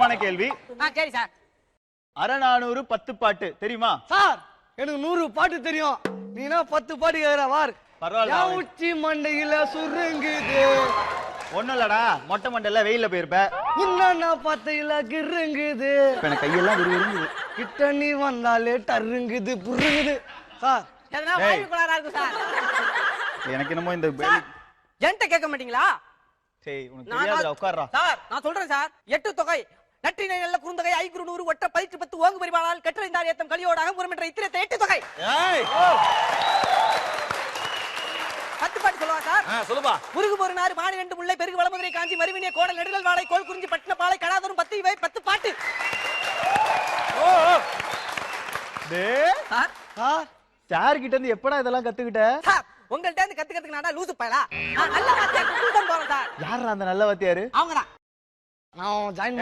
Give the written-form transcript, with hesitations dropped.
முக்கியமான கேள்வி. சரி சார். அறநானூறு 10 பாட்டு தெரியுமா? சார் எனக்கு 100 பாட்டு தெரியும். நீனா 10 பாட்டு கேக்குற வார். பரவாயில்ல. உச்சி மண்டையில சுருங்குது. ஒண்ணும் இல்லடா, மொட்டை மண்டையில வெயில்ல போயிருப்ப. உன்ன பத்தையில கிருங்குது. எனக்கு கையெல்லாம் விறுவிறுங்குது. கிட்ட நீ வந்தாலே டருங்குது புருங்குது. சார் எதனா வாய்வு கோளாறா இருக்கு சார். எனக்கு என்னமோ இந்த என்கிட்ட கேட்க மாட்டீங்களா? சரி உனக்கு தெரியாதுடா, உட்கார்றா. சார் நான் சொல்றேன் சார். 8 தொகை நற்றினை நல்ல குறுந்தொகை 500 ஒற்ற 10 ஓங்கு பரிமாணால் கற்றறிந்தார் ஏத்தம் கலியோடாக முறமென்ற இத்திரத்தை 8 தொகை. ஏய் 10 பாட்டு சொல்லுவா சார். சொல்லுப்பா. முருகு ஒரு நாறு மாணி 2 முல்லை பெருகு வளமுதிரை காஞ்சி மருவினிய கோடல் நெடுதல் வாழை கோல் குறிஞ்சி பட்டின பாலை கடாதரும் 10 இவை 10 பாட்டு. டேய் சார் சார் கிட்ட இருந்து எப்படா இதெல்லாம் கத்துக்கிட்ட? சார் உங்கள்ட்ட இருந்து கத்துக்கிறதுக்கு நான் லூசு பயலா? நான் நல்ல வாத்தியார் கூட்டம் போறேன் சார். யாரா அந்த நல்ல வாத்தியாரு? அவங்கதான். நான் ஜாயின்